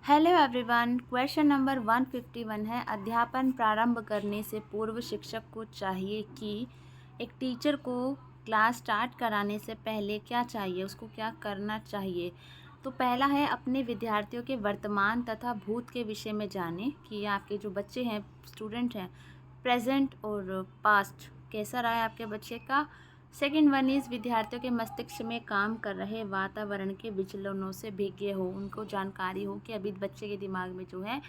Hello everyone. Question number 151 है, अध्यापन प्रारंभ करने से पूर्व शिक्षक को चाहिए कि एक टीचर को क्लास स्टार्ट कराने से पहले क्या चाहिए, उसको क्या करना चाहिए। तो पहला है, अपने विद्यार्थियों के वर्तमान तथा भूत के विषय में जाने कि आपके जो बच्चे हैं, स्टूडेंट हैं, प्रेजेंट और पास्ट कैसा रहा है आपके बच्चे का। सेकेंड वन इज़, विद्यार्थियों के मस्तिष्क में काम कर रहे वातावरण के विचलनों से विज्ञ हो, उनको जानकारी हो कि अभी बच्चे के दिमाग में जो है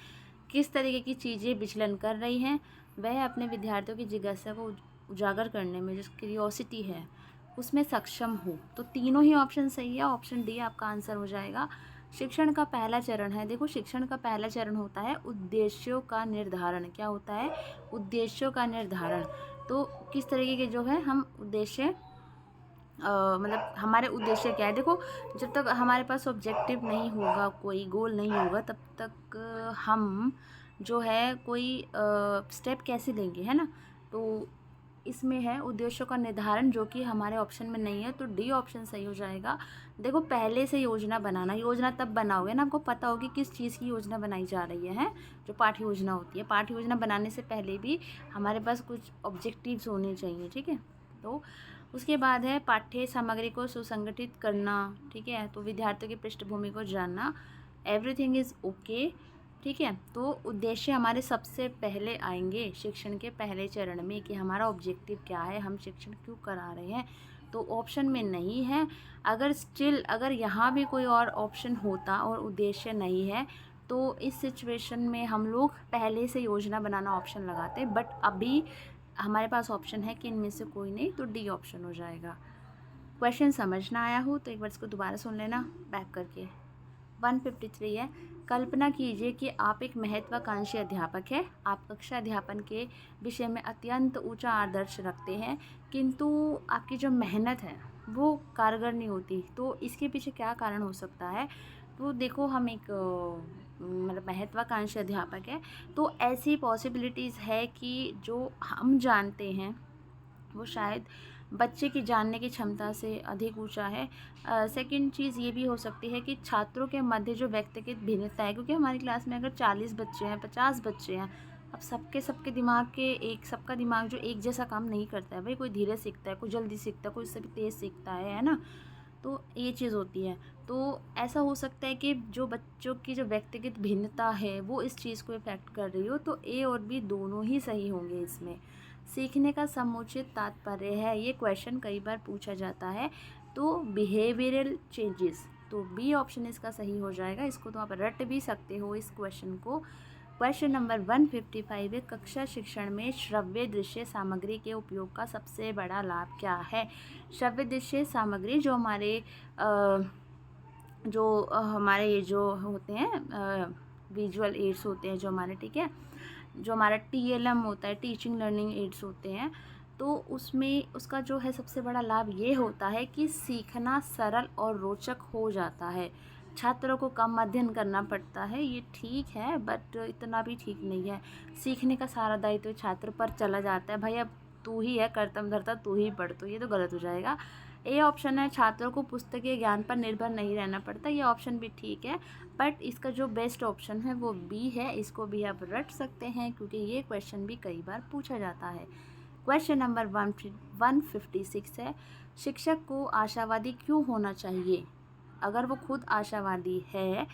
किस तरीके की चीज़ें विचलन कर रही हैं। वह अपने विद्यार्थियों की जिज्ञासा को उजागर करने में, जो क्यूरियोसिटी है, उसमें सक्षम हो। तो तीनों ही ऑप्शन सही है, ऑप्शन डी आपका आंसर हो जाएगा। शिक्षण का पहला चरण है, देखो शिक्षण का पहला चरण होता है उद्देश्यों का निर्धारण। क्या होता है? उद्देश्यों का निर्धारण। तो किस तरीके के जो है हम उद्देश्य मतलब हमारे उद्देश्य क्या है। देखो, जब तक हमारे पास ऑब्जेक्टिव नहीं होगा, कोई गोल नहीं होगा, तब तक हम जो है कोई स्टेप कैसे लेंगे, है ना। तो इसमें है उद्देश्यों का निर्धारण, जो कि हमारे ऑप्शन में नहीं है, तो डी ऑप्शन सही हो जाएगा। देखो, पहले से योजना बनाना, योजना तब बनाओगे ना आपको पता होगी किस चीज़ की योजना बनाई जा रही है। जो पाठ्य योजना होती है, पाठ्य योजना बनाने से पहले भी हमारे पास कुछ ऑब्जेक्टिव्स होने चाहिए, ठीक है। तो उसके बाद है पाठ्य सामग्री को सुसंगठित करना, ठीक है। तो विद्यार्थियों की पृष्ठभूमि को जानना, एवरीथिंग इज़ ओके, ठीक है। तो उद्देश्य हमारे सबसे पहले आएंगे शिक्षण के पहले चरण में कि हमारा ऑब्जेक्टिव क्या है, हम शिक्षण क्यों करा रहे हैं। तो ऑप्शन में नहीं है। अगर यहाँ भी कोई और ऑप्शन होता और उद्देश्य नहीं है, तो इस सिचुएशन में हम लोग पहले से योजना बनाना ऑप्शन लगाते, बट अभी हमारे पास ऑप्शन है कि इनमें से कोई नहीं, तो डी ऑप्शन हो जाएगा। क्वेश्चन समझ ना आया हो तो एक बार इसको दोबारा सुन लेना बैक करके। 153 है, कल्पना कीजिए कि आप एक महत्वाकांक्षी अध्यापक हैं। आप कक्षा अध्यापन के विषय में अत्यंत ऊंचा आदर्श रखते हैं, किंतु आपकी जो मेहनत है वो कारगर नहीं होती। तो इसके पीछे क्या कारण हो सकता है। तो देखो, हम एक मतलब महत्वाकांक्षी अध्यापक है, तो ऐसी पॉसिबिलिटीज़ है कि जो हम जानते हैं वो शायद बच्चे की जानने की क्षमता से अधिक ऊंचा है। सेकंड चीज़ ये भी हो सकती है कि छात्रों के मध्य जो व्यक्तिगत भिन्नता है, क्योंकि हमारी क्लास में अगर 40 बच्चे हैं, 50 बच्चे हैं, अब सबके दिमाग के सबका दिमाग जो एक जैसा काम नहीं करता है भाई। कोई धीरे सीखता है, कोई जल्दी सीखता है, कोई इससे भी तेज़ सीखता है ना। तो ये चीज़ होती है। तो ऐसा हो सकता है कि जो बच्चों की जो व्यक्तिगत भिन्नता है वो इस चीज़ को इफ़ेक्ट कर रही हो। तो ए और बी दोनों ही सही होंगे इसमें। सीखने का समुचित तात्पर्य है, ये क्वेश्चन कई बार पूछा जाता है। तो बिहेवियरल चेंजेस, तो बी ऑप्शन इसका सही हो जाएगा। इसको तो आप रट भी सकते हो इस क्वेश्चन को। क्वेश्चन नंबर 155 है, कक्षा शिक्षण में श्रव्य दृश्य सामग्री के उपयोग का सबसे बड़ा लाभ क्या है। श्रव्य दृश्य सामग्री जो हमारे ये जो होते हैं विजुअल एड्स होते हैं जो हमारे, ठीक है, जो हमारा TLM होता है, टीचिंग लर्निंग एड्स होते हैं। तो उसमें उसका जो है सबसे बड़ा लाभ ये होता है कि सीखना सरल और रोचक हो जाता है। छात्रों को कम अध्ययन करना पड़ता है, ये ठीक है, बट इतना भी ठीक नहीं है। सीखने का सारा दायित्व छात्र पर चला जाता है, भाई अब तू ही है कर्तव्य धर्ता, तू ही पढ़, तो ये तो गलत हो जाएगा। ए ऑप्शन है, छात्रों को पुस्तकीय ज्ञान पर निर्भर नहीं रहना पड़ता, ये ऑप्शन भी ठीक है, बट इसका जो बेस्ट ऑप्शन है वो बी है। इसको भी आप रट सकते हैं क्योंकि ये क्वेश्चन भी कई बार पूछा जाता है। क्वेश्चन नंबर 156 है, शिक्षक को आशावादी क्यों होना चाहिए। अगर वो खुद आशावादी है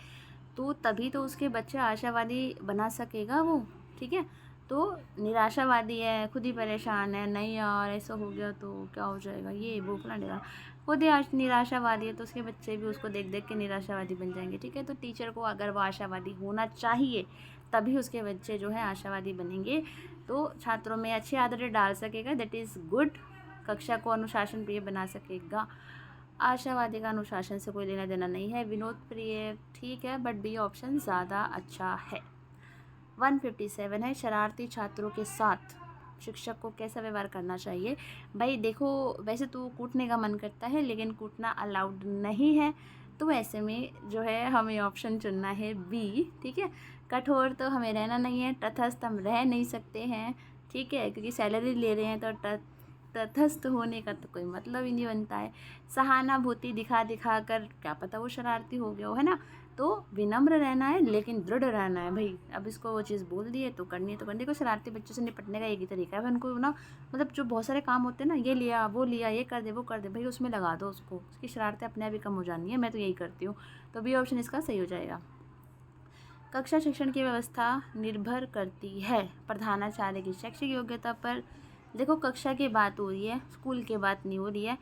तो तभी तो उसके बच्चे आशावादी बना सकेगा वो, ठीक है। तो निराशावादी है, खुद ही परेशान है, नहीं यार ऐसा हो गया तो क्या हो जाएगा, ये वो फलाना, खुद ही आज निराशावादी है, तो उसके बच्चे भी उसको देख देख के निराशावादी बन जाएंगे, ठीक है। तो टीचर को अगर वो आशावादी होना चाहिए तभी उसके बच्चे जो है आशावादी बनेंगे, तो छात्रों में अच्छी आदतें डाल सकेगा, दैट इज़ गुड। कक्षा को अनुशासन प्रिय बना सकेगा। आशावादी का अनुशासन से कोई लेना देना नहीं है। विनोद प्रिय ठीक है, बट बी ऑप्शन ज़्यादा अच्छा है। 157 है, शरारती छात्रों के साथ शिक्षक को कैसा व्यवहार करना चाहिए। भाई देखो, वैसे तो कूटने का मन करता है लेकिन कूटना अलाउड नहीं है, तो ऐसे में जो है हमें ऑप्शन चुनना है बी, ठीक है। कठोर तो हमें रहना नहीं है, तटस्थ हम रह नहीं सकते हैं, ठीक है, क्योंकि सैलरी ले रहे हैं तो तटस्थ होने का तो कोई मतलब ही नहीं बनता है। सहानुभूति दिखा दिखा कर क्या पता वो शरारती हो गया हो, है ना। तो विनम्र रहना है लेकिन दृढ़ रहना है भाई। अब इसको वो चीज़ बोल दी है तो करनी है तो करनी है। कोई शरारती बच्चों से निपटने का एक ही तरीका है भाई, उनको ना मतलब जो बहुत सारे काम होते हैं ना, ये लिया वो लिया, ये कर दे वो कर दे, भाई उसमें लगा दो उसको, उसकी शरारतें अपने आप ही कम हो जानी है। मैं तो यही करती हूँ। तो बी ऑप्शन इसका सही हो जाएगा। कक्षा शिक्षण की व्यवस्था निर्भर करती है प्रधानाचार्य की शैक्षिक योग्यता पर। देखो कक्षा की बात हो रही है, स्कूल की बात नहीं हो रही है।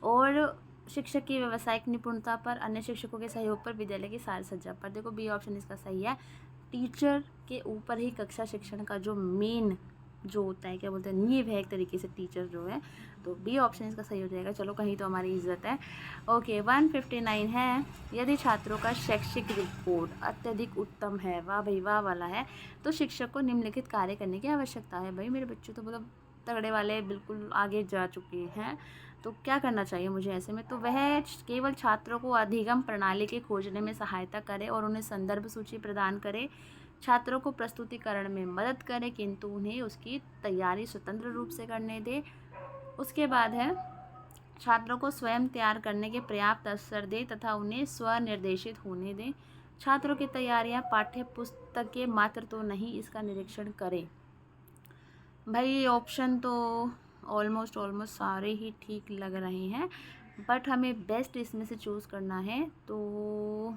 और शिक्षक की व्यावसायिक निपुणता पर, अन्य शिक्षकों के सहयोग पर, विद्यालय की साज सज्जा पर। देखो बी ऑप्शन इसका सही है। टीचर के ऊपर ही कक्षा शिक्षण का जो मेन जो होता है, क्या बोलते हैं, नींव है एक तरीके से टीचर जो है। तो बी ऑप्शन इसका सही हो जाएगा। चलो कहीं तो हमारी इज्जत है। ओके 159 है, यदि छात्रों का शैक्षिक रिपोर्ट अत्यधिक उत्तम है, वाह भाई वाह वाला है, तो शिक्षक को निम्नलिखित कार्य करने की आवश्यकता है। भाई मेरे बच्चे तो मतलब तगड़े वाले बिल्कुल आगे जा चुके हैं, तो क्या करना चाहिए मुझे ऐसे में? तो वह केवल छात्रों को अधिगम प्रणाली के खोजने में सहायता करे और उन्हें संदर्भ सूची प्रदान करे, छात्रों को प्रस्तुतिकरण में मदद करे, किंतु उन्हें उसकी तैयारी स्वतंत्र रूप से करने दे। उसके बाद है छात्रों को स्वयं तैयार करने के पर्याप्त अवसर दे तथा उन्हें स्वनिर्देशित होने दें। छात्रों की तैयारियां पाठ्य पुस्तक के मात्र तो नहीं, इसका निरीक्षण करें। भाई ऑप्शन तो ऑलमोस्ट सारे ही ठीक लग रहे हैं, बट हमें बेस्ट इसमें से चूज़ करना है। तो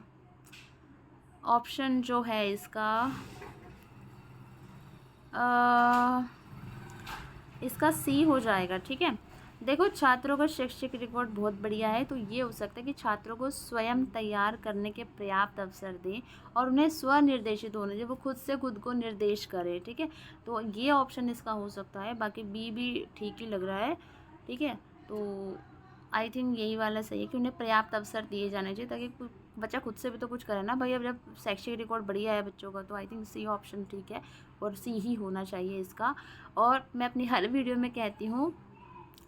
ऑप्शन जो है इसका सी हो जाएगा। ठीक है, देखो छात्रों का शैक्षिक रिकॉर्ड बहुत बढ़िया है, तो ये हो सकता है कि छात्रों को स्वयं तैयार करने के पर्याप्त अवसर दें और उन्हें स्वनिर्देशित होने दें, वो खुद से खुद को निर्देश करें। ठीक है, तो ये ऑप्शन इसका हो सकता है। बाकी बी भी ठीक ही लग रहा है। ठीक है, तो आई थिंक यही वाला सही है कि उन्हें पर्याप्त अवसर दिए जाने चाहिए, ताकि बच्चा खुद से भी तो कुछ करे ना भाई। अब जब शैक्षिक रिकॉर्ड बढ़िया है बच्चों का, तो आई थिंक सी ऑप्शन ठीक है और सी ही होना चाहिए इसका। और मैं अपनी हर वीडियो में कहती हूँ,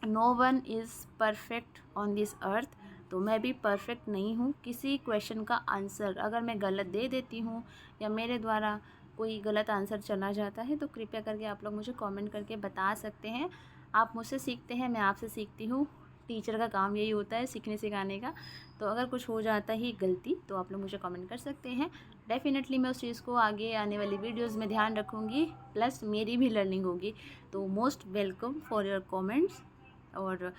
no one is perfect on this earth. तो मैं भी परफेक्ट नहीं हूँ। किसी क्वेश्चन का आंसर अगर मैं गलत दे देती हूँ या मेरे द्वारा कोई गलत आंसर चला जाता है, तो कृपया करके आप लोग मुझे कमेंट करके बता सकते हैं। आप मुझसे सीखते हैं, मैं आपसे सीखती हूँ। टीचर का काम यही होता है, सीखने सिखाने का। तो अगर कुछ हो जाता है गलती, तो आप लोग मुझे कमेंट कर सकते हैं। डेफिनेटली मैं उस चीज़ को आगे आने वाली वीडियोस में ध्यान रखूँगी, प्लस मेरी भी लर्निंग होगी। तो most welcome for your comments. और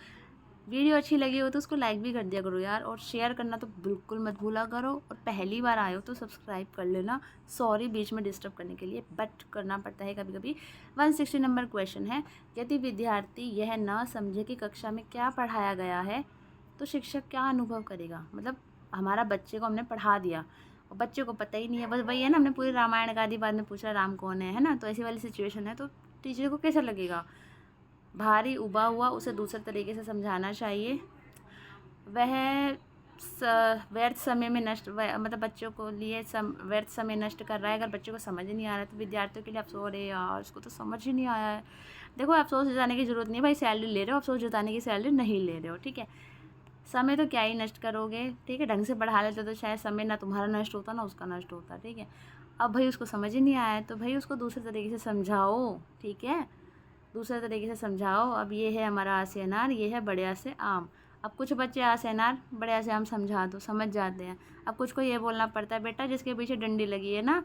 वीडियो अच्छी लगी हो तो उसको लाइक भी कर दिया करो यार, और शेयर करना तो बिल्कुल मत भूला करो। और पहली बार आए हो तो सब्सक्राइब कर लेना। सॉरी बीच में डिस्टर्ब करने के लिए, बट करना पड़ता है कभी कभी। 160 नंबर क्वेश्चन है, यदि विद्यार्थी यह न समझे कि कक्षा में क्या पढ़ाया गया है, तो शिक्षक क्या अनुभव करेगा? मतलब हमारा बच्चे को हमने पढ़ा दिया और बच्चे को पता ही नहीं है, बस वही है ना, हमने पूरी रामायण का आदि बाद में पूछा राम कौन है ना, तो ऐसी वाली सिचुएशन है। तो टीचर को कैसा लगेगा? भारी उबा हुआ, उसे दूसरे तरीके से समझाना चाहिए। वह व्यर्थ समय में मतलब बच्चों को लिए व्यर्थ समय नष्ट कर रहा है। अगर बच्चों को समझ ही नहीं आ रहा है, तो विद्यार्थियों के लिए अफसोस, अरे यार उसको तो समझ ही नहीं आया है। देखो अफसोस जताने की ज़रूरत नहीं है भाई, सैलरी ले रहे हो, अफसोस जताने की सैलरी नहीं ले रहे हो। ठीक है, समय तो क्या ही नष्ट करोगे। ठीक है, ढंग से पढ़ा लेते तो शायद समय ना तुम्हारा नष्ट होता ना उसका नष्ट होता। ठीक है, अब भाई उसको समझ ही नहीं आया है, तो भाई उसको दूसरे तरीके से समझाओ। ठीक है, दूसरे तरीके से समझाओ। अब ये है हमारा आ से अनार, ये है बड़े आ से आम। अब कुछ बच्चे आ से अनार बड़े आ से आम समझा दो, समझ जाते हैं। अब कुछ को ये बोलना पड़ता है, बेटा जिसके पीछे डंडी लगी है ना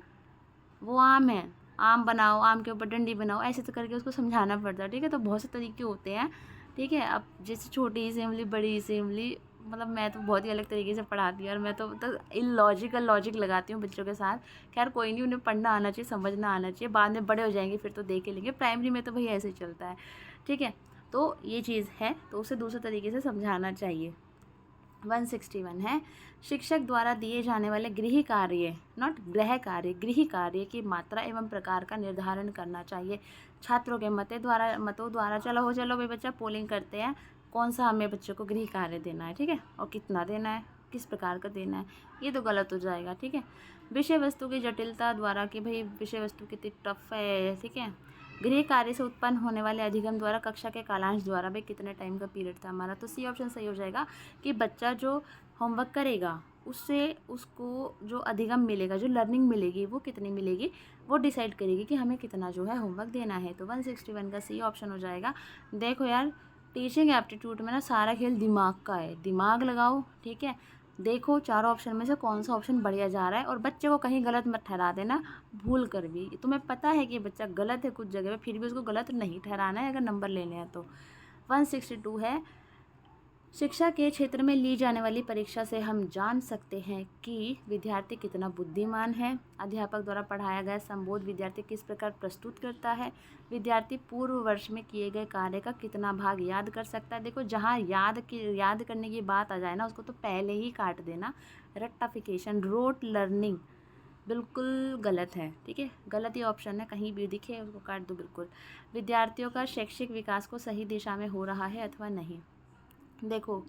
वो आम है, आम बनाओ, आम के ऊपर डंडी बनाओ, ऐसे तो करके उसको समझाना पड़ता है। ठीक है, तो बहुत से तरीके होते हैं। ठीक है, अब जैसे छोटी सी इमली बड़ी सी इमली, मतलब मैं तो बहुत ही अलग तरीके से पढ़ाती हूँ, और मैं तो इलॉजिकल लॉजिक लगाती हूँ बच्चों के साथ। खैर कोई नहीं, उन्हें पढ़ना आना चाहिए, समझना आना चाहिए, बाद में बड़े हो जाएंगे फिर तो देख ही लेंगे। प्राइमरी में तो भाई ऐसे ही चलता है। ठीक है, तो ये चीज़ है, तो उसे दूसरे तरीके से समझाना चाहिए। 161 है, शिक्षक द्वारा दिए जाने वाले गृह कार्य, नॉट गृह कार्य, गृह कार्य की मात्रा एवं प्रकार का निर्धारण करना चाहिए छात्रों के मतों द्वारा। चलो भाई बच्चा पोलिंग करते हैं, कौन सा हमें बच्चों को गृह कार्य देना है। ठीक है, और कितना देना है, किस प्रकार का देना है, ये तो गलत हो जाएगा। ठीक है, विषय वस्तु की जटिलता द्वारा कि भाई विषय वस्तु कितनी टफ है। ठीक है, गृह कार्य से उत्पन्न होने वाले अधिगम द्वारा, कक्षा के कालांश द्वारा, भाई कितने टाइम का पीरियड था हमारा। तो सी ऑप्शन सही हो जाएगा कि बच्चा जो होमवर्क करेगा उससे उसको जो अधिगम मिलेगा, जो लर्निंग मिलेगी, वो कितनी मिलेगी, वो डिसाइड करेगी कि हमें कितना जो है होमवर्क देना है। तो 161 का सी ऑप्शन हो जाएगा। देखो यार, टीचिंग एप्टीट्यूड में ना सारा खेल दिमाग का है, दिमाग लगाओ। ठीक है, देखो चारों ऑप्शन में से कौन सा ऑप्शन बढ़िया जा रहा है, और बच्चे को कहीं गलत मत ठहरा देना भूल कर भी। तुम्हें पता है कि बच्चा गलत है कुछ जगह पे, फिर भी उसको गलत नहीं ठहराना है अगर नंबर लेने हैं तो। 162 है, शिक्षा के क्षेत्र में ली जाने वाली परीक्षा से हम जान सकते हैं कि विद्यार्थी कितना बुद्धिमान है। अध्यापक द्वारा पढ़ाया गया संबोध विद्यार्थी किस प्रकार प्रस्तुत करता है। विद्यार्थी पूर्व वर्ष में किए गए कार्य का कितना भाग याद कर सकता है। देखो जहाँ याद करने की बात आ जाए ना, उसको तो पहले ही काट देना। रेक्टाफिकेशन, रोट लर्निंग बिल्कुल गलत है, ठीक है, गलत ही ऑप्शन है, कहीं भी दिखे उसको काट दो बिल्कुल। विद्यार्थियों का शैक्षिक विकास को सही दिशा में हो रहा है अथवा नहीं। देखो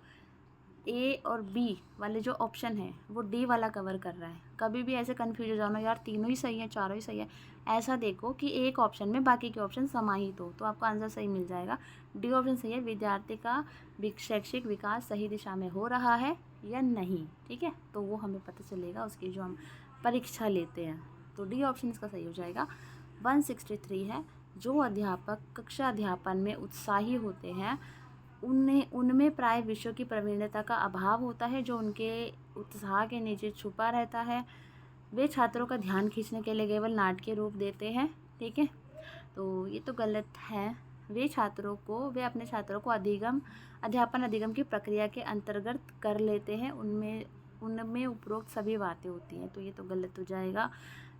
ए और बी वाले जो ऑप्शन है वो डी वाला कवर कर रहा है। कभी भी ऐसे कन्फ्यूज हो जाना यार तीनों ही सही है चारों ही सही है, ऐसा देखो कि एक ऑप्शन में बाकी के ऑप्शन समाहित हो तो आपको आंसर सही मिल जाएगा। डी ऑप्शन सही है, विद्यार्थी का शैक्षिक विकास सही दिशा में हो रहा है या नहीं, ठीक है, तो वो हमें पता चलेगा उसकी जो हम परीक्षा लेते हैं। तो डी ऑप्शन इसका सही हो जाएगा। 163 है, जो अध्यापक कक्षा अध्यापन में उत्साही होते हैं उनमें प्राय विषयों की प्रवीणता का अभाव होता है। जो उनके उत्साह के नीचे छुपा रहता है, वे छात्रों का ध्यान खींचने के लिए केवल नाटकीय रूप देते हैं, ठीक है, तो ये तो गलत है। वे अपने छात्रों को अध्यापन अधिगम की प्रक्रिया के अंतर्गत कर लेते हैं, उनमें उपरोक्त सभी बातें होती हैं, तो ये तो गलत हो जाएगा।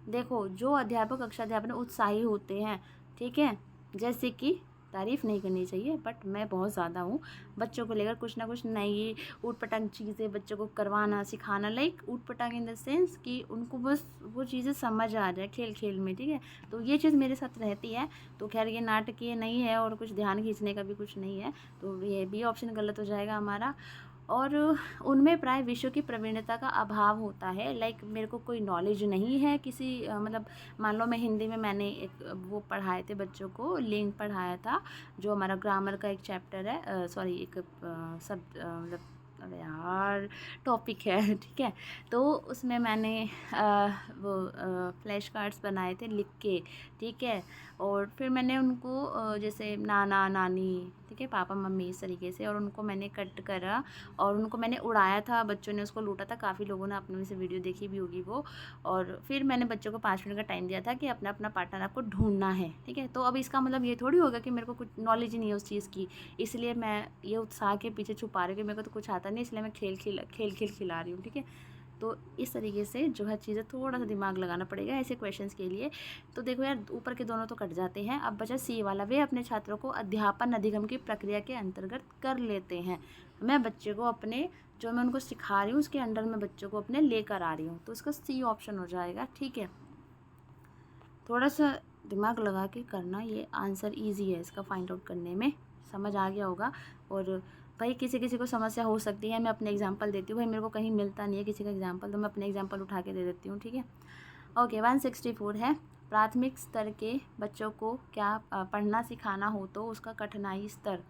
देखो जो अध्यापक कक्षा अध्यापन में उत्साही होते हैं, ठीक है, जैसे कि तारीफ़ नहीं करनी चाहिए बट मैं बहुत ज़्यादा हूँ, बच्चों को लेकर कुछ ना कुछ नई ऊट पटांग चीज़ें बच्चों को करवाना सिखाना, लाइक ऊट पटांग इन द सेंस कि उनको बस वो चीज़ें समझ आ जाए खेल खेल में, ठीक है, तो ये चीज़ मेरे साथ रहती है। तो खैर ये नाटकीय नहीं है और कुछ ध्यान खींचने का भी कुछ नहीं है, तो ये भी ऑप्शन गलत हो जाएगा हमारा। और उनमें प्राय विषयों की प्रवीणता का अभाव होता है, लाइक मेरे को कोई नॉलेज नहीं है किसी मतलब मान लो मैं हिंदी में मैंने एक वो पढ़ाए थे बच्चों को, लिंग पढ़ाया था जो हमारा ग्रामर का एक चैप्टर है, सॉरी एक सब मतलब अरे यार टॉपिक है, ठीक है, तो उसमें मैंने वो फ्लैश कार्ड्स बनाए थे लिख के, ठीक है, और फिर मैंने उनको जैसे नाना नानी, ठीक है, पापा मम्मी इस तरीके से, और उनको मैंने कट करा और उनको मैंने उड़ाया था, बच्चों ने उसको लूटा था, काफ़ी लोगों ने अपने में से वीडियो देखी भी होगी वो, और फिर मैंने बच्चों को 5 मिनट का टाइम दिया था कि अपना अपना पार्टनर आपको ढूंढना है, ठीक है, तो अब इसका मतलब ये थोड़ी होगा कि मेरे को कुछ नॉलेज ही नहीं है उस चीज़ की, इसलिए मैं ये उत्साह के पीछे छुपा रही हूँ कि मेरे को तो कुछ आता नहीं, इसलिए मैं खेल खिला रही हूँ, ठीक है, तो इस तरीके से जो है चीज़ें थोड़ा सा दिमाग लगाना पड़ेगा ऐसे क्वेश्चंस के लिए। तो देखो यार ऊपर के दोनों तो कट जाते हैं, अब बचा सी वाला, वे अपने छात्रों को अध्यापन अधिगम की प्रक्रिया के अंतर्गत कर लेते हैं। मैं बच्चे को अपने जो मैं उनको सिखा रही हूँ उसके अंडर में बच्चों को अपने लेकर आ रही हूँ, तो इसका सी ऑप्शन हो जाएगा, ठीक है, थोड़ा सा दिमाग लगा के करना, ये आंसर ईजी है इसका फाइंड आउट करने में, समझ आ गया होगा। और भाई किसी किसी को समस्या हो सकती है, मैं अपने एग्जांपल देती हूँ, भाई मेरे को कहीं मिलता नहीं है किसी का एग्जांपल, तो मैं अपने एग्जांपल उठा के दे देती हूँ, ठीक है। ओके 164 है, प्राथमिक स्तर के बच्चों को क्या पढ़ना सिखाना हो तो उसका कठिनाई स्तर।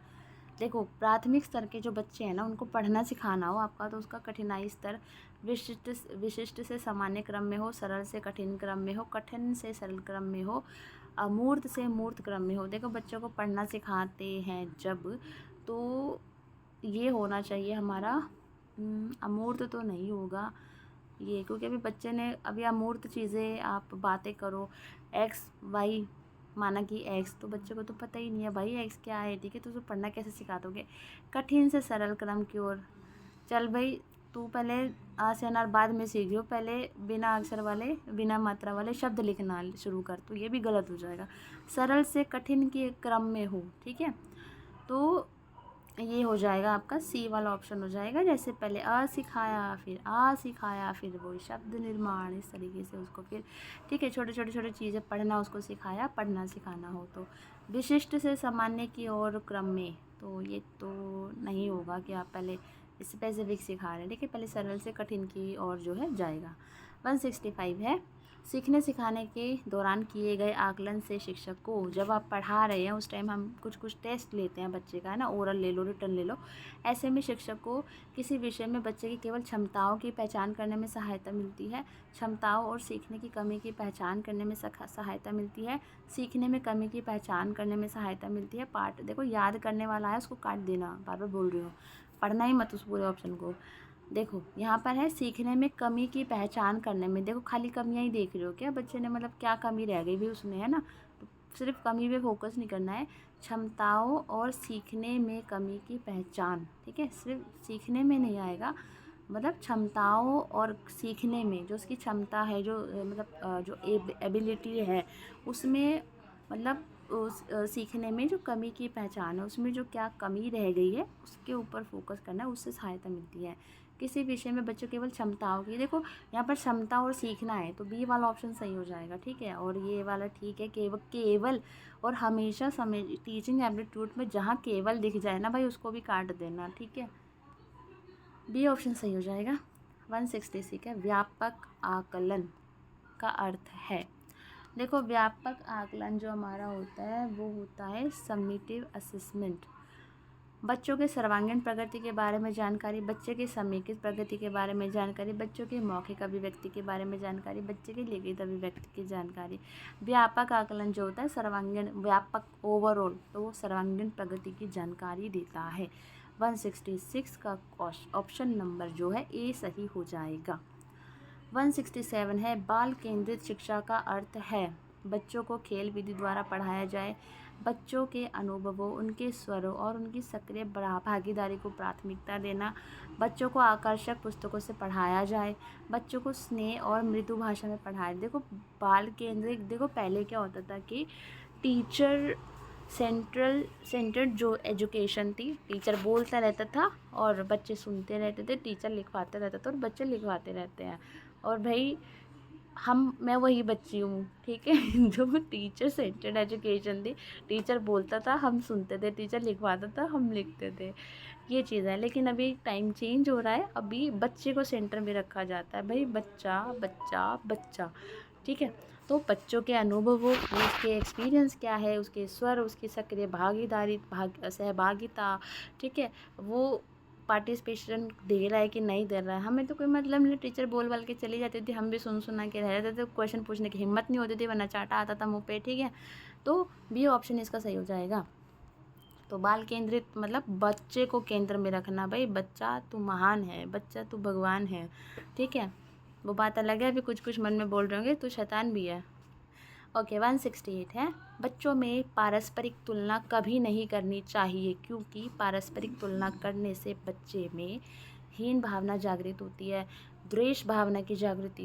देखो प्राथमिक स्तर के जो बच्चे हैं ना उनको पढ़ना सिखाना हो आपका, तो उसका कठिनाई स्तर विशिष्ट से सामान्य क्रम में हो, सरल से कठिन क्रम में हो, कठिन से सरल क्रम में हो, अमूर्त से मूर्त क्रम में हो। देखो बच्चों को पढ़ना सिखाते हैं जब, तो ये होना चाहिए हमारा अमूर्त तो नहीं होगा ये, क्योंकि अभी बच्चे ने अभी अमूर्त चीज़ें आप बातें करो, एक्स वाई माना कि एक्स, तो बच्चे को तो पता ही नहीं है भाई एक्स क्या है, ठीक है, तो उसको पढ़ना कैसे सिखा दोगे। कठिन से सरल क्रम की ओर, चल भाई तू पहले आ से अनार बाद में सीख लो, पहले बिना अक्षर वाले बिना मात्रा वाले शब्द लिखना शुरू कर, तो ये भी गलत हो जाएगा। सरल से कठिन के क्रम में हो, ठीक है, तो ये हो जाएगा आपका सी वाला ऑप्शन हो जाएगा, जैसे पहले अ सिखाया फिर वो शब्द निर्माण, इस तरीके से उसको फिर, ठीक है, छोटे छोटे चीज़ें पढ़ना उसको सिखाया, पढ़ना सिखाना हो तो। विशिष्ट से सामान्य की ओर क्रम में, तो ये तो नहीं होगा कि आप पहले स्पेसिफिक सिखा रहे हैं, ठीक है, पहले सरल से कठिन की ओर जो है जाएगा। 165 है, सीखने सिखाने के दौरान किए गए आकलन से शिक्षक को, जब आप पढ़ा रहे हैं उस टाइम हम कुछ टेस्ट लेते हैं बच्चे का, है ना, ओरल ले लो रिटर्न ले लो, ऐसे में शिक्षक को किसी विषय में बच्चे की केवल क्षमताओं की पहचान करने में सहायता मिलती है, क्षमताओं और सीखने की कमी की पहचान करने में सहायता मिलती है, सीखने में कमी की पहचान करने में सहायता मिलती है। पाठ देखो याद करने वाला है उसको काट देना, बार बार बोल रही हूँ, पढ़ना ही मत उस पूरे ऑप्शन को। देखो यहाँ पर है सीखने में कमी की पहचान करने में। देखो खाली कमियां ही देख रहे हो क्या बच्चे ने, मतलब क्या कमी रह गई भी उसमें, है ना। तो सिर्फ कमी पे फोकस नहीं करना है, क्षमताओं और सीखने में कमी की पहचान, ठीक है। सिर्फ सीखने में नहीं आएगा, मतलब क्षमताओं और सीखने में जो उसकी क्षमता है, जो मतलब जो एबिलिटी है उसमें, मतलब सीखने में जो कमी की पहचान है उसमें जो क्या कमी रह गई है उसके ऊपर फोकस करना है, उससे सहायता मिलती है। किसी विषय में बच्चों केवल क्षमताओं की, देखो यहाँ पर क्षमता और सीखना है तो बी वाला ऑप्शन सही हो जाएगा, ठीक है। और ये वाला ठीक है, केवल केवल और हमेशा समय टीचिंग एप्टीट्यूड में जहाँ केवल दिख जाए ना भाई उसको भी काट देना, ठीक है। बी ऑप्शन सही हो जाएगा। 166 है, व्यापक आकलन का अर्थ है। देखो व्यापक आकलन जो हमारा होता है वो होता है समेटिव असेसमेंट। बच्चों के सर्वांगीण प्रगति के बारे में जानकारी, बच्चे की समेकित प्रगति के बारे में जानकारी, बच्चों की मौखिक अभिव्यक्ति के बारे में जानकारी, बच्चे की लिखित अभिव्यक्ति की जानकारी। व्यापक आकलन जो होता है सर्वांगीण, व्यापक ओवरऑल, तो वो सर्वांगीण प्रगति की जानकारी देता है। 166 का ऑप्शन नंबर जो है ए सही हो जाएगा। 167 है, बाल केंद्रित शिक्षा का अर्थ है बच्चों को खेल विधि द्वारा पढ़ाया जाए, बच्चों के अनुभवों, उनके स्वरों और उनकी सक्रिय भागीदारी को प्राथमिकता देना, बच्चों को आकर्षक पुस्तकों से पढ़ाया जाए, बच्चों को स्नेह और मृदु भाषा में पढ़ाया। देखो बाल केंद्रित, देखो पहले क्या होता था कि टीचर सेंटर्ड जो एजुकेशन थी, टीचर बोलता रहता था और बच्चे सुनते रहते थे, टीचर लिखवाते रहता था और बच्चे लिखवाते रहते हैं। और भाई मैं वही बच्ची हूँ, ठीक है जो टीचर सेंटर्ड एजुकेशन थी, टीचर बोलता था हम सुनते थे, टीचर लिखवाता था हम लिखते थे, ये चीज़ है। लेकिन अभी टाइम चेंज हो रहा है, अभी बच्चे को सेंटर में रखा जाता है, भाई बच्चा बच्चा बच्चा, ठीक है। तो बच्चों के अनुभवों, उसके एक्सपीरियंस क्या है, उसके स्वर, उसकी सक्रिय भागीदारी, सहभागिता, ठीक है, वो पार्टिसिपेशन दे रहा है कि नहीं दे रहा है, हमें तो कोई मतलब नहीं। टीचर बोल बाल के चली जाती थी, हम भी सुन सुना के रह जाते थे, क्वेश्चन पूछने की हिम्मत नहीं होती थी वरना चाटा आता था मुँह पे, ठीक है। तो बी ऑप्शन इसका सही हो जाएगा। तो बाल केंद्रित मतलब बच्चे को केंद्र में रखना, भाई बच्चा तू महान है, बच्चा तू भगवान है, ठीक है। वो बात अलग है, अभी कुछ कुछ मन में बोल रहे होंगे तू शैतान भी है। ओके 168 है, बच्चों में पारस्परिक तुलना कभी नहीं करनी चाहिए क्योंकि पारस्परिक तुलना करने से बच्चे में हीन भावना जागृत होती है, द्वेष भावना की जागृत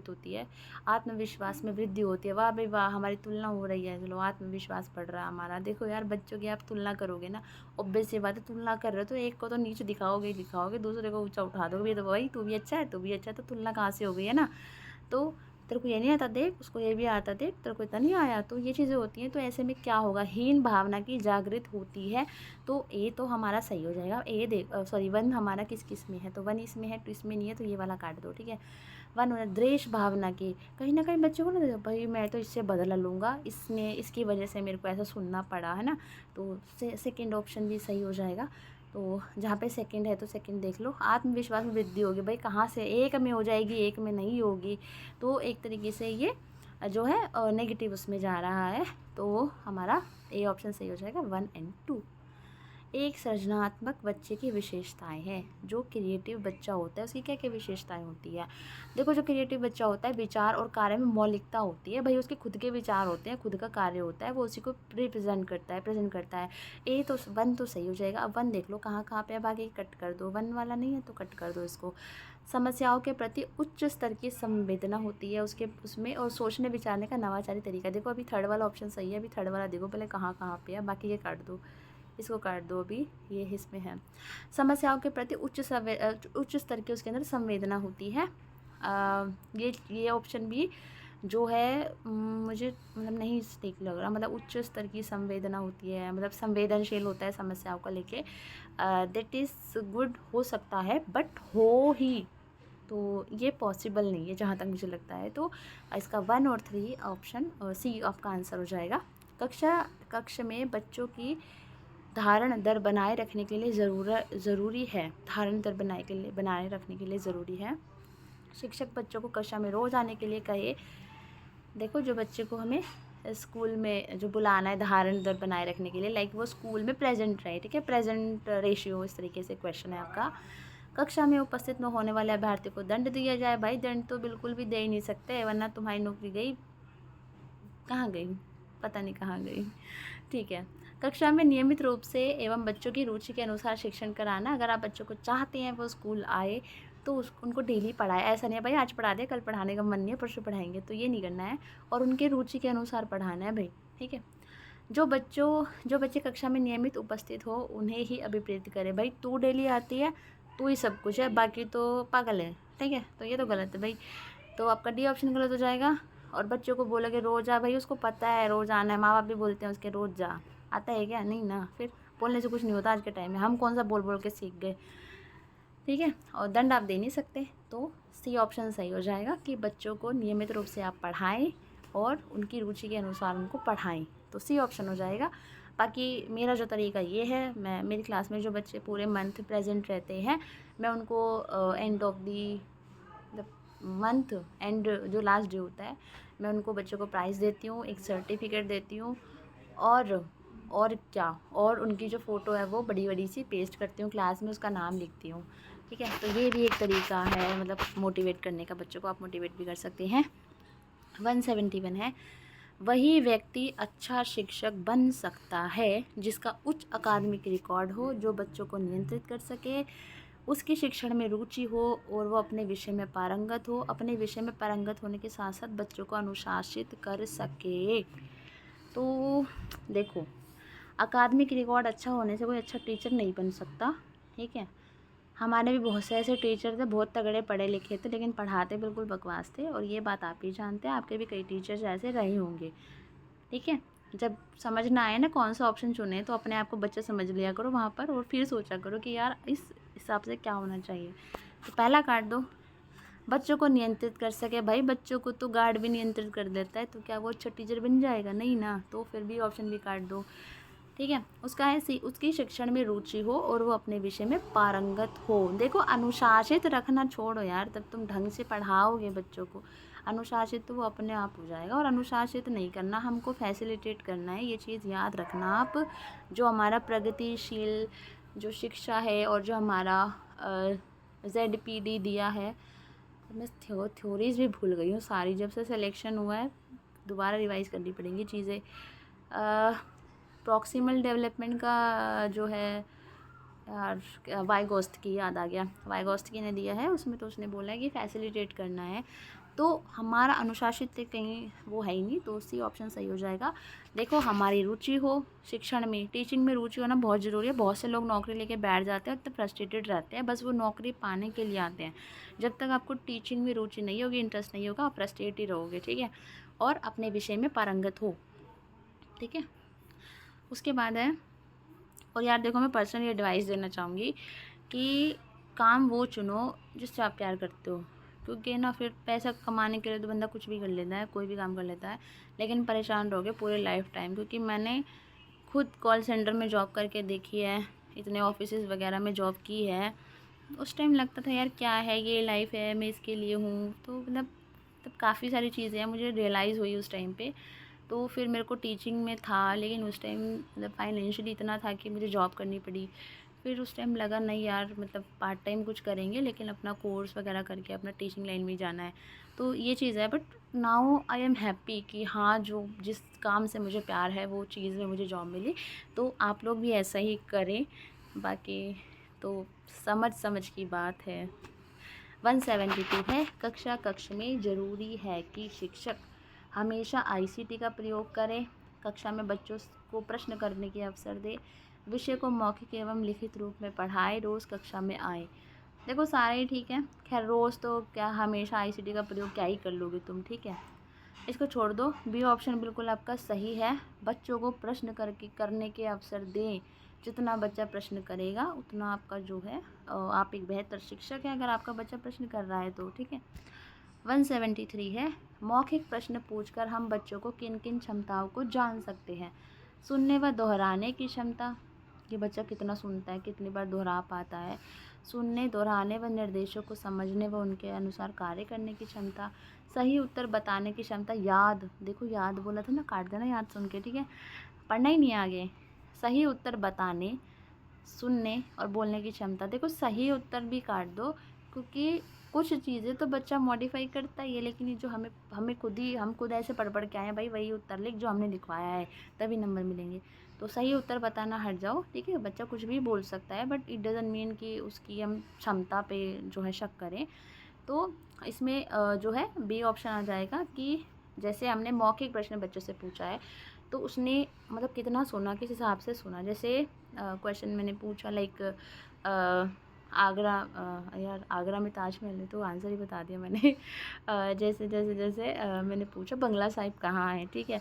होती है, आत्मविश्वास में वृद्धि होती है। वाह भाई वाह, हमारी तुलना हो रही है, चलो आत्मविश्वास बढ़ रहा है हमारा। देखो यार बच्चों की आप तुलना करोगे ना, ऑब्वियस सी बात है, तुलना कर रहे हो तो एक को तो नीचे दिखाओगे ही दिखाओगे, दूसरे को ऊंचा उठा दोगे, तो भाई तू भी अच्छा है, तू भी अच्छा है, तो तुलना कहाँ से हो गई है ना। तो तेरे को ये नहीं आता देख, उसको ये भी आता देख, तेरे को इतना नहीं आया, तो ये चीज़ें होती हैं। तो ऐसे में क्या होगा, हीन भावना की जागृत होती है। तो ए तो हमारा सही हो जाएगा। ए देख सॉरी 1 हमारा किस किस में है, तो 1 इसमें है, 2 इसमें नहीं है, तो ये वाला काट दो, ठीक है। 1 हो द्वेष भावना की, कहीं ना कहीं बच्चों को ना भाई मैं तो इससे बदला लूँगा, इसने इसकी वजह से मेरे को ऐसा सुनना पड़ा, है ना। तो सेकेंड ऑप्शन भी सही हो जाएगा। तो जहाँ पे सेकंड है तो सेकंड देख लो। आत्मविश्वास में वृद्धि होगी, भाई कहाँ से, एक में हो जाएगी एक में नहीं होगी, तो एक तरीके से ये जो है नेगेटिव उसमें जा रहा है। तो हमारा ए ऑप्शन सही हो जाएगा 1 और 2। एक सृजनात्मक बच्चे की विशेषताएं हैं। जो क्रिएटिव बच्चा होता है उसकी क्या क्या विशेषताएं होती है। देखो जो क्रिएटिव बच्चा होता है विचार और कार्य में मौलिकता होती है, भाई उसके खुद के विचार होते हैं, खुद का कार्य होता है, वो उसी को प्रेजेंट करता है। ए तो 1 तो सही हो जाएगा। अब 1 देख लो कहाँ कहाँ पे, अब आगे कट कर दो, 1 वाला नहीं है तो कट कर दो इसको। समस्याओं के प्रति उच्च स्तर की संवेदना होती है उसमें, और सोचने विचारने का नवाचारी तरीका। देखो अभी थर्ड वाला ऑप्शन सही है, अभी थर्ड वाला देखो पहले कहाँ कहाँ पे है, बाकी ये काट दो, इसको काट दो, अभी ये इसमें है। समस्याओं के प्रति उच्च स्तर की उसके अंदर संवेदना होती है। ये ऑप्शन भी जो है मुझे मतलब नहीं ठीक लग रहा, मतलब उच्च स्तर की संवेदना होती है, मतलब संवेदनशील होता है समस्याओं को लेके, दैट इज़ गुड हो सकता है बट हो ही तो ये पॉसिबल नहीं है जहाँ तक मुझे लगता है। तो इसका 1 और 3 ऑप्शन सी आपका आंसर हो जाएगा। कक्षा में बच्चों की धारण दर बनाए रखने के लिए ज़रूरी है, धारण दर बनाए रखने के लिए ज़रूरी है। शिक्षक बच्चों को कक्षा में रोज़ आने के लिए कहे। देखो जो बच्चे को हमें स्कूल में जो बुलाना है धारण दर बनाए रखने के लिए, लाइक वो स्कूल में प्रेजेंट रहे, ठीक है, प्रेजेंट रेशियो, इस तरीके से क्वेश्चन है आपका। कक्षा में उपस्थित न होने वाले अभ्यर्थी को दंड दिया जाए। भाई दंड तो बिल्कुल भी दे ही नहीं सकते, वरना तुम्हारी नौकरी गई, कहाँ गई, पता नहीं कहाँ गई। ठीक है। कक्षा में नियमित रूप से एवं बच्चों की रुचि के अनुसार शिक्षण कराना। अगर आप बच्चों को चाहते हैं वो स्कूल आए तो उनको डेली पढ़ाए। ऐसा नहीं है भाई आज पढ़ा दे, कल पढ़ाने का मन नहीं है, परसों पढ़ाएंगे, तो ये नहीं करना है। और उनके रुचि के अनुसार पढ़ाना है भाई, ठीक है। जो बच्चे कक्षा में नियमित उपस्थित हो उन्हें ही अभिप्रेरित करे। भाई तू डेली आती है, तू ही सब कुछ है, बाकी तो पागल है, ठीक है। तो ये तो गलत है भाई, तो आपका डी ऑप्शन गलत हो जाएगा। और बच्चों को बोलोगे रोज़ आ, भाई उसको पता है रोज़ आना है, माँ बाप भी बोलते हैं उसके रोज़ जा, आता है क्या, नहीं ना। फिर बोलने से कुछ नहीं होता आज के टाइम में, हम कौन सा बोल बोल के सीख गए, ठीक है। और दंड आप दे नहीं सकते, तो सी ऑप्शन सही हो जाएगा कि बच्चों को नियमित रूप से आप पढ़ाएं और उनकी रुचि के अनुसार उनको पढ़ाएं, तो सी ऑप्शन हो जाएगा। बाकी मेरा जो तरीका ये है, मैं मेरी क्लास में जो बच्चे पूरे मंथ प्रेजेंट रहते हैं, मैं उनको end of the month and जो लास्ट डे होता है, मैं उनको बच्चों को प्राइज़ देती हूँ, एक सर्टिफिकेट देती हूँ, और क्या, और उनकी जो फ़ोटो है वो बड़ी बड़ी सी पेस्ट करती हूँ क्लास में, उसका नाम लिखती हूँ, ठीक है। तो ये भी एक तरीका है मतलब मोटिवेट करने का, बच्चों को आप मोटिवेट भी कर सकते हैं। 171 है, वही व्यक्ति अच्छा शिक्षक बन सकता है जिसका उच्च अकादमिक रिकॉर्ड हो, जो बच्चों को नियंत्रित कर सके, उसकी शिक्षण में रुचि हो और वो अपने विषय में पारंगत हो, अपने विषय में पारंगत होने के साथ साथ बच्चों को अनुशासित कर सके। तो देखो, अकादमिक रिकॉर्ड अच्छा होने से कोई अच्छा टीचर नहीं बन सकता, ठीक है। हमारे भी बहुत से ऐसे टीचर थे, बहुत तगड़े पढ़े लिखे थे, लेकिन पढ़ाते बिल्कुल बकवास थे, और ये बात आप ही जानते हैं, आपके भी कई टीचर्स ऐसे रहे होंगे, ठीक है। जब समझ ना आए ना कौन सा ऑप्शन चुने, तो अपने आप को बच्चा समझ लिया करो वहाँ पर, और फिर सोचा करो कि यार इस हिसाब से क्या होना चाहिए। तो पहला काट दो, बच्चों को नियंत्रित कर सके। भाई बच्चों को तो गार्ड भी नियंत्रित कर देता है, तो क्या वो अच्छा टीचर बन जाएगा, नहीं ना, तो फिर भी ऑप्शन भी काट दो, ठीक है। उसका है सी, उसकी शिक्षण में रुचि हो और वो अपने विषय में पारंगत हो। देखो अनुशासित रखना छोड़ो यार, तब तुम ढंग से पढ़ाओगे बच्चों को, अनुशासित तो वो अपने आप हो जाएगा। और अनुशासित नहीं करना, हमको फैसिलिटेट करना है, ये चीज़ याद रखना आप। जो हमारा प्रगतिशील जो शिक्षा है और जो हमारा ZPD दिया है, मैं थ्योरीज भी भूल गई हूँ सारी, जब से सिलेक्शन हुआ है दोबारा रिवाइज़ करनी पड़ेंगी चीज़ें। प्रॉक्सिमल डेवलपमेंट का जो है यार, वाइगोस्की याद आ गया, वाइगोस्की ने दिया है, उसमें तो उसने बोला है कि फैसिलिटेट करना है, तो हमारा अनुशासित कहीं वो है ही नहीं, तो सी ऑप्शन सही हो जाएगा। देखो हमारी रुचि हो शिक्षण में, टीचिंग में रुचि होना बहुत ज़रूरी है। बहुत से लोग नौकरी लेके बैठ जाते हैं, तो फ्रस्ट्रेटेड रहते हैं, बस वो नौकरी पाने के लिए आते हैं। जब तक आपको टीचिंग में रुचि नहीं होगी, इंटरेस्ट नहीं होगा, आप फ्रस्ट्रेट ही रहोगे, ठीक है। और अपने विषय में पारंगत हो, ठीक है। उसके बाद है, और यार देखो मैं पर्सनली एडवाइस देना चाहूँगी कि काम वो चुनो जिससे आप प्यार करते हो, क्योंकि ना फिर पैसा कमाने के लिए तो बंदा कुछ भी कर लेता है, कोई भी काम कर लेता है, लेकिन परेशान रहोगे पूरे लाइफ टाइम। क्योंकि मैंने खुद कॉल सेंटर में जॉब करके देखी है, इतने ऑफिसेज़ वगैरह में जॉब की है, उस टाइम लगता था यार क्या है ये लाइफ है, मैं इसके लिए हूँ, तो मतलब तब काफ़ी सारी चीज़ें हैं मुझे रियलाइज़ हुई उस टाइम पे। तो फिर मेरे को टीचिंग में था, लेकिन उस टाइम मतलब फाइनेंशियली इतना था कि मुझे जॉब करनी पड़ी। फिर उस टाइम लगा नहीं यार, मतलब पार्ट टाइम कुछ करेंगे, लेकिन अपना कोर्स वगैरह करके अपना टीचिंग लाइन में जाना है, तो ये चीज़ है। But now I am happy कि हाँ, जो जिस काम से मुझे प्यार है वो चीज़ में मुझे जॉब मिली, तो आप लोग भी ऐसा ही करें। बाकी तो समझ की बात है। 172 है, कक्ष में ज़रूरी है कि शिक्षक हमेशा ICT का प्रयोग करें, कक्षा में बच्चों को प्रश्न करने के अवसर दे, विषय को मौखिक एवं लिखित रूप में पढ़ाए, रोज़ कक्षा में आए। देखो सारे ही ठीक है, खैर रोज़ तो क्या, हमेशा ICT का प्रयोग क्या ही कर लोगे तुम, ठीक है, इसको छोड़ दो। बी ऑप्शन बिल्कुल आपका सही है, बच्चों को प्रश्न करने के अवसर दें, जितना बच्चा प्रश्न करेगा उतना आपका जो है आप एक बेहतर शिक्षक हैं, अगर आपका बच्चा प्रश्न कर रहा है तो, ठीक है। 173 है, मौखिक प्रश्न पूछकर हम बच्चों को किन किन क्षमताओं को जान सकते हैं। सुनने व दोहराने की क्षमता, कि बच्चा कितना सुनता है, कितनी बार दोहरा पाता है। सुनने, दोहराने व निर्देशों को समझने व उनके अनुसार कार्य करने की क्षमता। सही उत्तर बताने की क्षमता। याद, देखो याद बोला था ना, काट देना याद सुन के, ठीक है, पढ़ना ही नहीं आगे। सही उत्तर बताने, सुनने और बोलने की क्षमता। देखो सही उत्तर भी काट दो, क्योंकि कुछ चीज़ें तो बच्चा मॉडिफाई करता ही है, लेकिन ये जो हम खुद ऐसे पढ़ पढ़ के आए हैं, भाई वही उत्तर लिख जो हमने लिखवाया है, तभी नंबर मिलेंगे। तो सही उत्तर बताना हट जाओ, ठीक है। बच्चा कुछ भी बोल सकता है, बट इट डज़ंट मीन कि उसकी हम क्षमता पे जो है शक करें। तो इसमें जो है बी ऑप्शन आ जाएगा कि जैसे हमने मौखिक प्रश्न बच्चों से पूछा है, तो उसने मतलब कितना सुना, किस हिसाब से सुना। जैसे क्वेश्चन मैंने पूछा लाइक आगरा, यार आगरा में ताजमहल है, तो आंसर ही बता दिया मैंने। जैसे मैंने पूछा बंगला साहिब कहाँ है, ठीक है।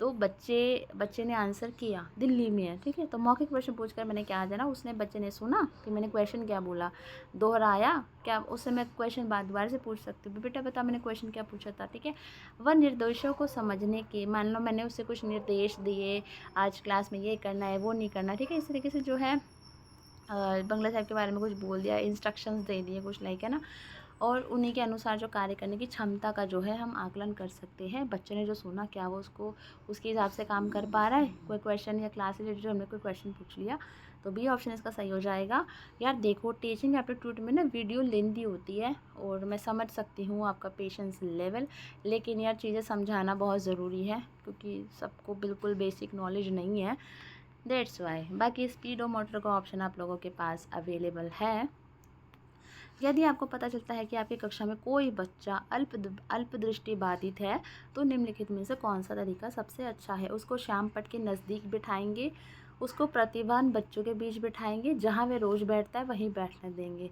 तो बच्चे ने आंसर किया दिल्ली में है, ठीक है। तो मौखिक प्रश्न पूछकर मैंने क्या जाना, उसने बच्चे ने सुना कि मैंने क्वेश्चन क्या बोला, दोहराया क्या, उससे मैं क्वेश्चन बाद दोबारा से पूछ सकती हूँ, बेटा बता मैंने क्वेश्चन क्या पूछा था, ठीक है। वह निर्देशों को समझने के, मान लो मैंने उससे कुछ निर्देश दिए, आज क्लास में ये करना है वो नहीं करना, ठीक है। इस तरीके से जो है बंगला साहिब के बारे में कुछ बोल दिया, इंस्ट्रक्शंस दे दिए कुछ लाइक, है ना। और उन्हीं के अनुसार जो कार्य करने की क्षमता का जो है हम आकलन कर सकते हैं। बच्चे ने जो सुना क्या वो उसको उसके हिसाब से काम कर पा रहा है। कोई क्वेश्चन या क्लास रिलेटेड जो हमने कोई क्वेश्चन पूछ लिया, तो बी ऑप्शन इसका सही हो जाएगा। यार देखो टीचिंग एप्टीट्यूड में ना वीडियो लेंदी होती है, और मैं समझ सकती हूँ आपका पेशेंस लेवल, लेकिन यार चीज़ें समझाना बहुत ज़रूरी है, क्योंकि सबको बिल्कुल बेसिक नॉलेज नहीं है, दैट्स वाई। बाकी स्पीड और मोटर का ऑप्शन आप लोगों के पास अवेलेबल है। यदि आपको पता चलता है कि आपकी कक्षा में कोई बच्चा अल्पदृष्टि बाधित है, तो निम्नलिखित में से कौन सा तरीका सबसे अच्छा है। उसको श्याम पट के नज़दीक बिठाएंगे, उसको प्रतिभावान बच्चों के बीच बिठाएंगे, जहाँ वे रोज़ बैठता है वहीं बैठने देंगे,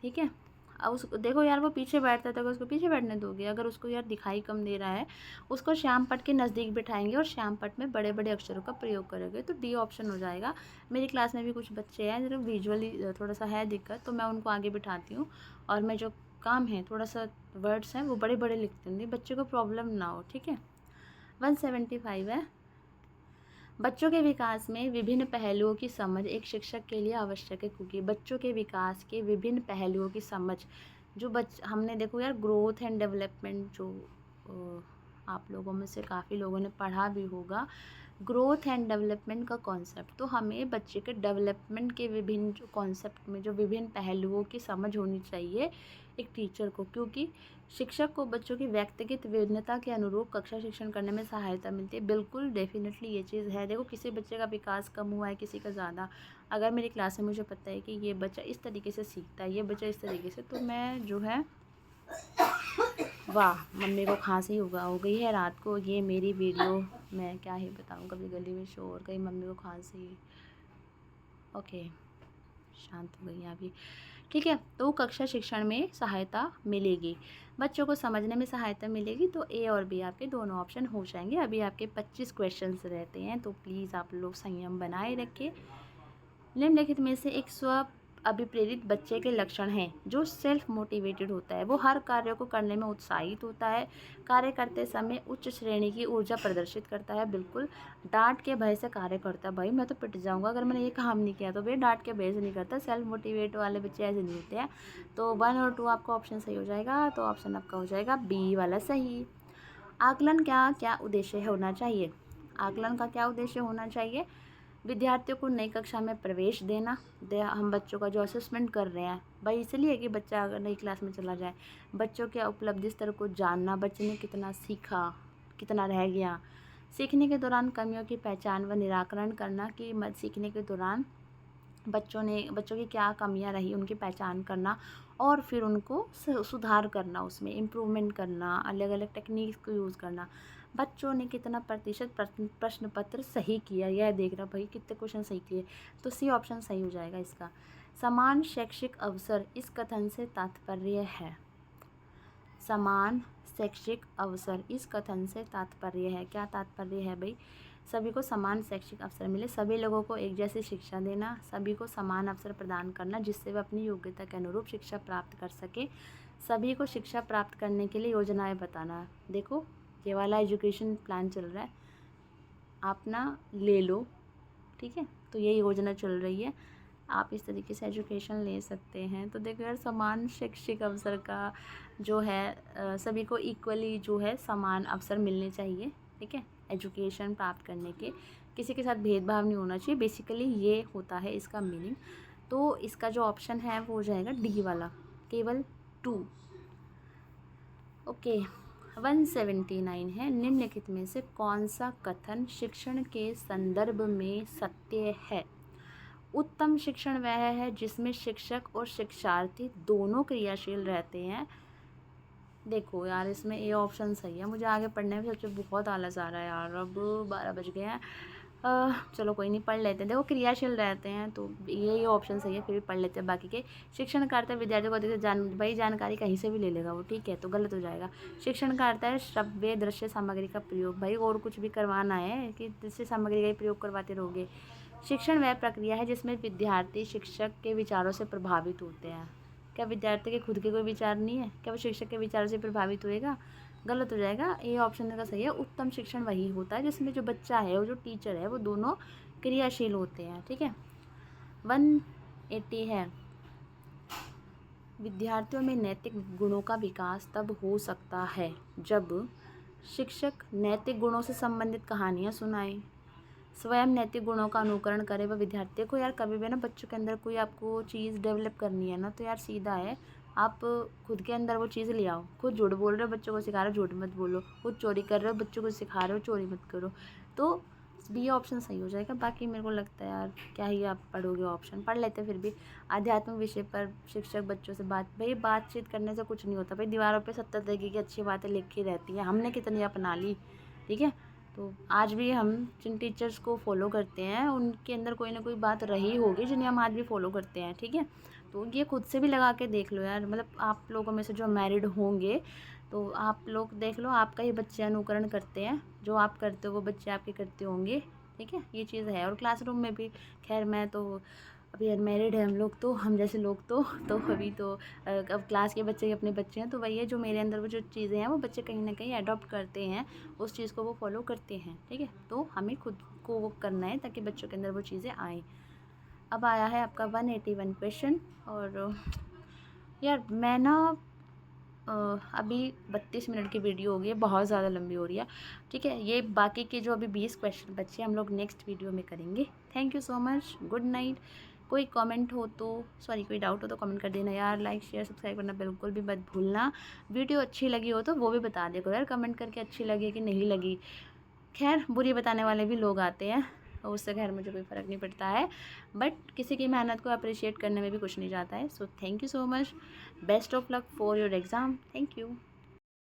ठीक है। अब उसको देखो यार वो पीछे बैठता है, तो अगर उसको पीछे बैठने दोगे, अगर उसको यार दिखाई कम दे रहा है, उसको श्याम पट के नज़दीक बिठाएंगे और श्याम पट में बड़े बड़े अक्षरों का प्रयोग करोगे, तो डी ऑप्शन हो जाएगा। मेरी क्लास में भी कुछ बच्चे हैं जो विजुअली थोड़ा सा है दिक्कत, तो मैं उनको आगे बिठाती हूँ, और मैं जो काम है थोड़ा सा वर्ड्स हैं वो बड़े बड़े लिखती हूँ, बच्चे को प्रॉब्लम ना हो, ठीक है। 175 है, बच्चों के विकास में विभिन्न पहलुओं की समझ एक शिक्षक के लिए आवश्यक है, क्योंकि बच्चों के विकास के विभिन्न पहलुओं की समझ जो हमने देखो यार ग्रोथ एंड डेवलपमेंट जो आप लोगों में से काफ़ी लोगों ने पढ़ा भी होगा, ग्रोथ एंड डेवलपमेंट का कॉन्सेप्ट, तो हमें बच्चे के डेवलपमेंट के विभिन्न जो कॉन्सेप्ट में जो विभिन्न पहलुओं की समझ होनी चाहिए एक टीचर को, क्योंकि शिक्षक को बच्चों की व्यक्तिगत भिन्नता के अनुरूप कक्षा शिक्षण करने में सहायता मिलती है। बिल्कुल डेफिनेटली ये चीज़ है। देखो किसी बच्चे का विकास कम हुआ है, किसी का ज़्यादा, अगर मेरी क्लास में मुझे पता है कि ये बच्चा इस तरीके से सीखता है, ये बच्चा इस तरीके से, तो मैं जो है वाह मम्मी को खांसी हो गई है रात को, ये मेरी वीडियो मैं क्या ही बताऊँ, कभी गली में शोर, कहीं मम्मी को खांसी, ओके शांत हो गई अभी, ठीक है। तो कक्षा शिक्षण में सहायता मिलेगी, बच्चों को समझने में सहायता मिलेगी, तो ए और बी आपके दोनों ऑप्शन हो जाएंगे। अभी आपके 25 क्वेश्चंस रहते हैं, तो प्लीज़ आप लोग संयम बनाए रखें। निम्नलिखित में से एक स्व अभिप्रेरित बच्चे के लक्षण हैं। जो सेल्फ मोटिवेटेड होता है, वो हर कार्य को करने में उत्साहित होता है, कार्य करते समय उच्च श्रेणी की ऊर्जा प्रदर्शित करता है, बिल्कुल डांट के भय से कार्य करता है। भाई मैं तो पिट जाऊंगा अगर मैंने ये काम नहीं किया, तो भैया डांट के भय से नहीं करता। सेल्फ मोटिवेट वाले बच्चे ऐसे नहीं होते हैं। तो 1 और 2 आपका ऑप्शन सही हो जाएगा, तो ऑप्शन आपका हो जाएगा बी वाला सही। आकलन क्या क्या उद्देश्य होना चाहिए, आकलन का क्या उद्देश्य होना चाहिए, विद्यार्थियों को नई कक्षा में प्रवेश देना। हम बच्चों का जो असेसमेंट कर रहे हैं भाई इसलिए कि बच्चा अगर नई क्लास में चला जाए, बच्चों के उपलब्धि स्तर को जानना, बच्चे ने कितना सीखा, कितना रह गया, सीखने के दौरान कमियों की पहचान व निराकरण करना, कि सीखने के दौरान बच्चों की क्या कमियां रही उनकी पहचान करना, और फिर उनको सुधार करना, उसमें इम्प्रूवमेंट करना, अलग अलग टेक्निक्स को यूज़ करना। बच्चों ने कितना प्रतिशत प्रश्न पत्र सही किया यह देख रहा, भाई कितने क्वेश्चन सही किए, तो सी ऑप्शन सही हो जाएगा इसका। समान शैक्षिक अवसर इस कथन से तात्पर्य है, समान शैक्षिक अवसर इस कथन से तात्पर्य है, क्या तात्पर्य है भाई, सभी को समान शैक्षिक अवसर मिले, सभी लोगों को एक जैसी शिक्षा देना, सभी को समान अवसर प्रदान करना जिससे वे अपनी योग्यता के अनुरूप शिक्षा प्राप्त कर सके, सभी को शिक्षा प्राप्त करने के लिए योजनाएं बताना। देखो ये वाला एजुकेशन प्लान चल रहा है, आप ना ले लो, ठीक है, तो ये योजना चल रही है, आप इस तरीके से एजुकेशन ले सकते हैं। तो देखो यार समान शैक्षिक अवसर का जो है सभी को इक्वली जो है समान अवसर मिलने चाहिए, ठीक है, एजुकेशन प्राप्त करने के। किसी के साथ भेदभाव नहीं होना चाहिए, बेसिकली ये होता है इसका मीनिंग। तो इसका जो ऑप्शन है वो हो जाएगा डी वाला, केवल 2। ओके, 179 है, निम्नलिखित में से कौन सा कथन शिक्षण के संदर्भ में सत्य है? उत्तम शिक्षण वह है जिसमें शिक्षक और शिक्षार्थी दोनों क्रियाशील रहते हैं। देखो यार, इसमें ए ऑप्शन सही है। मुझे आगे पढ़ने में सच में बहुत आलस आ रहा है यार, अब 12 बज गए हैं। चलो कोई नहीं, पढ़ लेते हैं। देखो क्रियाशील रहते हैं तो ये ऑप्शन सही है, फिर भी पढ़ लेते हैं बाकी के। शिक्षण का अर्थ है विद्यार्थियों को देखते भाई जानकारी कहीं से भी ले लेगा वो, ठीक है, तो गलत हो जाएगा। शिक्षण का अर्थ है श्रव्य दृश्य सामग्री का प्रयोग, भाई और कुछ भी करवाना है कि दृश्य सामग्री का ही प्रयोग करवाते रहोगे। शिक्षण वह प्रक्रिया है जिसमें विद्यार्थी शिक्षक के विचारों से प्रभावित होते हैं। क्या विद्यार्थी के खुद के कोई विचार नहीं है? क्या वो शिक्षक के विचारों से प्रभावित होएगा? गलत हो जाएगा। ए ऑप्शन का सही है। उत्तम शिक्षण वही होता है जिसमें जो बच्चा है और जो टीचर है वो दोनों क्रियाशील होते हैं, ठीक है। 180 है, विद्यार्थियों में नैतिक गुणों का विकास तब हो सकता है जब शिक्षक नैतिक गुणों से संबंधित कहानियाँ सुनाए, स्वयं नैतिक गुणों का अनुकरण करे व विद्यार्थी को यार कभी भी ना बच्चों के अंदर कोई आपको चीज़ डेवलप करनी है ना, तो यार सीधा है, आप खुद के अंदर वो चीज़ ले आओ। खुद झूठ बोल रहे हो, बच्चों को सिखा रहे हो झूठ मत बोलो। खुद चोरी कर रहे हो, बच्चों को सिखा रहे हो चोरी मत करो। तो बी ऑप्शन सही हो जाएगा। बाकी मेरे को लगता है यार क्या ही आप पढ़ोगे, ऑप्शन पढ़ लेते फिर भी। आध्यात्मिक विषय पर शिक्षक बच्चों से भाई बातचीत करने से कुछ नहीं होता भाई। दीवारों पे 70 तरीके की अच्छी बातें लिखी रहती हैं, हमने कितनी अपना ली, ठीक है। तो आज भी हम जिन टीचर्स को फॉलो करते हैं उनके अंदर कोई ना कोई बात रही होगी जिन्हें हम आज भी फॉलो करते हैं, ठीक है। तो ये खुद से भी लगा के देख लो यार, मतलब आप लोगों में से जो मैरिड होंगे तो आप लोग देख लो, आपका ही बच्चे अनुकरण करते हैं, जो आप करते हो वो बच्चे आपके करते होंगे, ठीक है। ये चीज़ है। और क्लासरूम में भी खैर मैं तो अभी अनमैरिड है हम लोग, तो हम जैसे लोग तो अभी तो अब क्लास के बच्चे ही अपने बच्चे हैं, तो वही है जो मेरे अंदर वो जो चीज़ें हैं वो बच्चे कहीं ना कहीं अडॉप्ट करते हैं, उस चीज़ को वो फॉलो करते हैं, ठीक है। तो हमें खुद को वो करना है ताकि बच्चों के अंदर वो चीज़ें आएँ। अब आया है आपका 181 क्वेश्चन। और यार मैं ना अभी 32 मिनट की वीडियो हो गई है, बहुत ज़्यादा लंबी हो रही है, ठीक है। ये बाकी के जो अभी 20 क्वेश्चन बच्चे हम लोग नेक्स्ट वीडियो में करेंगे। Thank you so much, good night. कोई कमेंट हो तो कोई डाउट हो तो कमेंट कर देना यार। लाइक शेयर सब्सक्राइब करना बिल्कुल भी मत भूलना। वीडियो अच्छी लगी हो तो वो भी बता दे करो यार, कमेंट करके अच्छी लगी कि नहीं लगी। खैर बुरी बताने वाले भी लोग आते हैं, और उससे खैर मुझे कोई फ़र्क नहीं पड़ता है, बट किसी की मेहनत को अप्रिशिएट करने में भी कुछ नहीं जाता है। So thank you so much, best of luck for your exam. Thank you.